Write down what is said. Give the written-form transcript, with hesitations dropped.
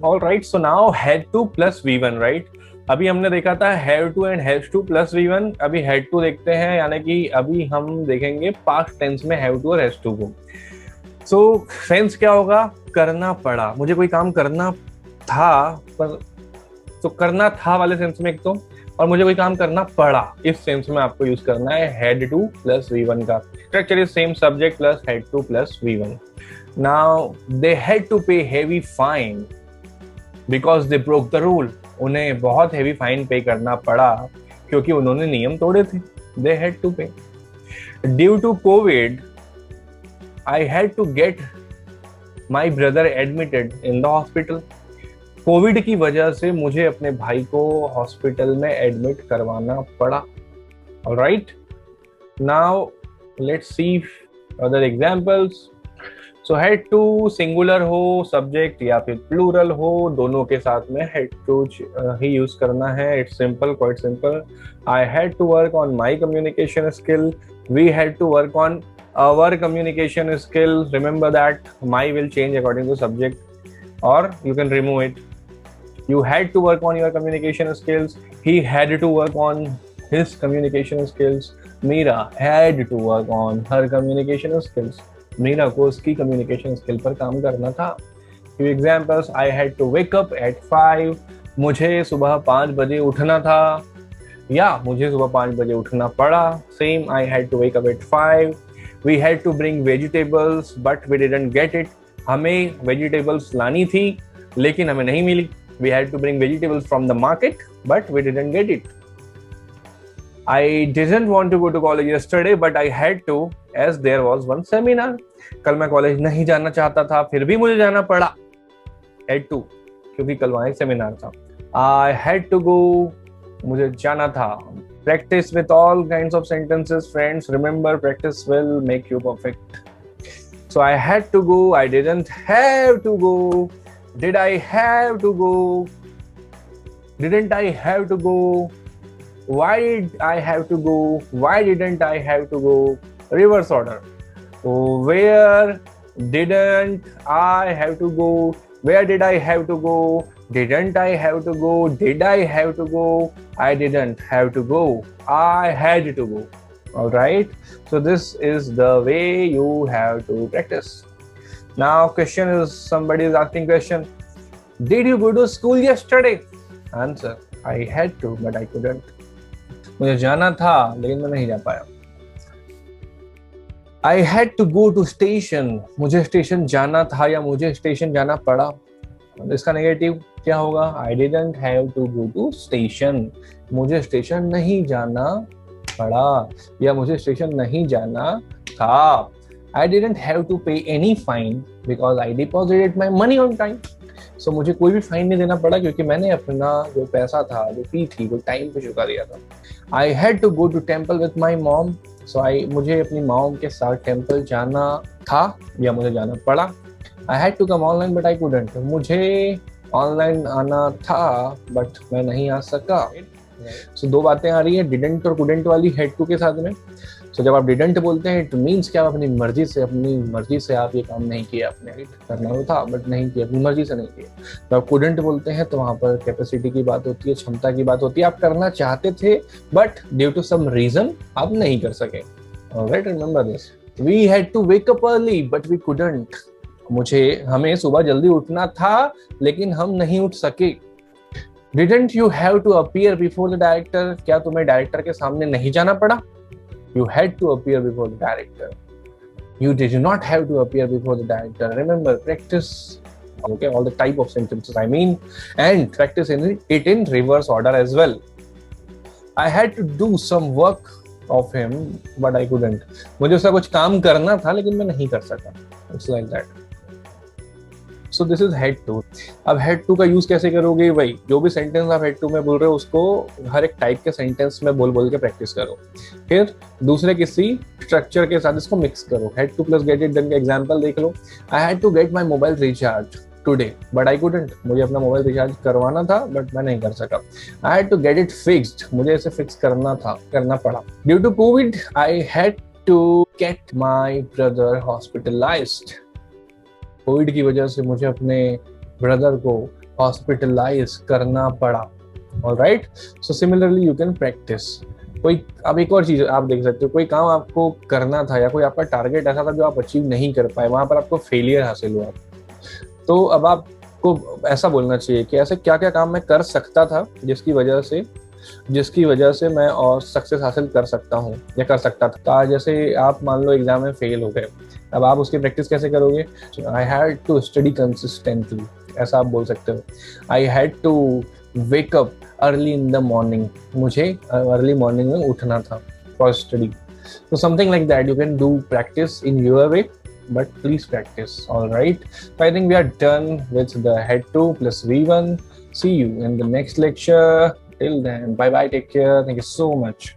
All right, so now had to plus V1, right. अभी हमने देखा था have to and has to plus V1, अभी had to देखते हैं, यानी कि अभी हम देखेंगे पास्ट टेंस में हैव टू और हैज टू को। सो सेंस क्या होगा? करना पड़ा, मुझे कोई काम करना था, पर तो करना था वाले सेंस में एक तो, और मुझे कोई काम करना पड़ा इस सेंस में आपको यूज करना है हैड टू प्लस V1 का। Structure is same, subject plus had to plus V1। Now they had to pay heavy fine because they broke the rule. उन्हें बहुत हेवी फाइन पे करना पड़ा क्योंकि उन्होंने नियम तोड़े थे। They had to pay. Due to Covid I had to get my brother admitted in the hospital. Covid की वजह से मुझे अपने भाई को हॉस्पिटल में एडमिट करवाना पड़ा। All right, now let's see other examples. So had to singular हो, सब्जेक्ट या फिर प्लूरल हो, दोनों के साथ में हैड टू ही यूज करना है। It's simple, quite simple. I had to work on my communication skill, we had to work on our communication skill. Remember that my will change according to subject or you can remove it. You had to work on your communication skills, he had to work on his communication skills, Meera had to work on her communication skills. Meera को उसकी communication skill पर काम करना था। Few examples, I had to wake up at 5, मुझे सुबह 5 बजे उठना था या मुझे सुबह 5 बजे उठना पड़ा। Same, I had to wake up at 5. We had to bring vegetables but we didn't get it. हमें vegetables लानी थी लेकिन हमें नहीं मिली। We had to bring vegetables from the market but we didn't get it. I didn't want to go to college yesterday but I had to as there was one seminar. कल मैं college नहीं जाना चाहता था फिर भी मुझे जाना पड़ा। Had to, क्योंकि कल वहाँ एक सेमिनार था। I had to go, मुझे जाना था। Practice with all kinds of sentences, friends. Remember, practice will make you perfect. So I had to go, I didn't have to go. Did I have to go? Didn't I have to go? Why did I have to go? Why didn't I have to go? Reverse order. Where didn't I have to go? Where did I have to go? Didn't I have to go? Did I have to go? I didn't have to go. I had to go. All right. So this is the way you have to practice. Now question is, somebody is asking question. Did you go to school yesterday? Answer, I had to but I couldn't. मुझे जाना था लेकिन मैं नहीं जा पाया। I had to go to station. मुझे station जाना था या मुझे स्टेशन जाना पड़ा। इसका नेगेटिव क्या होगा? I didn't have to go to station. मुझे स्टेशन नहीं जाना पड़ा या मुझे स्टेशन नहीं जाना था। I didn't have to pay any fine because I deposited my money on time. So मुझे कोई भी फाइन नहीं देना पड़ा क्योंकि मैंने अपना जो पैसा था, जो फी थी, वो टाइम पे चुका दिया था। I had to go to temple with my mom. So मुझे अपनी मॉम के साथ टेम्पल जाना था या मुझे जाना पड़ा। I had to come online but I couldn't. मुझे ऑनलाइन आना था बट मैं नहीं आ सका। So दो बातें आ रही है didn't और couldn't वाली had to के साथ में। So जब आप didn't बोलते हैं it means कि आप अपनी मर्जी से आप ये काम नहीं किया, आपने करना तो था बट नहीं किया, अपनी मर्जी से नहीं किया। जब आप couldn't बोलते हैं तो वहाँ पर कैपेसिटी की बात होती है, क्षमता की बात होती है। आप करना चाहते थे but due to some reason आप नहीं कर सके। Alright, remember this. We had to wake up early but we couldn't. हमें सुबह जल्दी उठना था लेकिन हम नहीं उठ सके। Didn't you have to appear before the director? क्या तुम्हें डायरेक्टर के सामने नहीं जाना पड़ा? You had to appear before the director. You did not have to appear before the director. Remember, practice okay all the type of sentences I mean and practice it in reverse order as well. I had to do some work of him but I couldn't. मुझे उसका कुछ काम करना था लेकिन मैं नहीं कर सका। It's like that. So this is had to. अब had to का यूज कैसे करोगे? वही जो भी सेंटेंस आप had to में बोल रहे हो उसको हर एक टाइप के सेंटेंस में बोल के प्रैक्टिस करो, फिर दूसरे किसी स्ट्रक्चर के साथ इसको मिक्स करो। had to plus get it done का एग्जांपल देख लो। I had to get my mobile recharged today but I couldn't. मुझे अपना मोबाइल रिचार्ज करवाना था बट मैं नहीं कर सका। I had to get it fixed. मुझे इसे फिक्स करना पड़ा। Due to COVID I had to get my brother hospitalized. Covid की वजह से मुझे अपने ब्रदर को हॉस्पिटलाइज करना पड़ा। Alright, so similarly you can practice. कोई, अब एक और चीज आप देख सकते हो, कोई काम आपको करना था या कोई आपका टारगेट ऐसा था जो आप अचीव नहीं कर पाए, वहां पर आपको फेलियर हासिल हुआ, तो अब आपको ऐसा बोलना चाहिए कि ऐसे क्या क्या काम मैं कर सकता था जिसकी वजह से मैं और सक्सेस हासिल कर सकता हूँ या कर सकता था। जैसे आप मान लो एग्जाम में फेल हो गए, अब आप उसकी प्रैक्टिस कैसे करोगे? I had to study consistently, ऐसा आप बोल सकते हो। I had to wake up early in the morning, मुझे अर्ली मॉर्निंग में उठना था for study. So something like that, you can do practice in your way, but please practice. All right. So I think we are done with the head 2 plus V1. See you in the next lecture. Till then, bye bye. Take care. Thank you so much.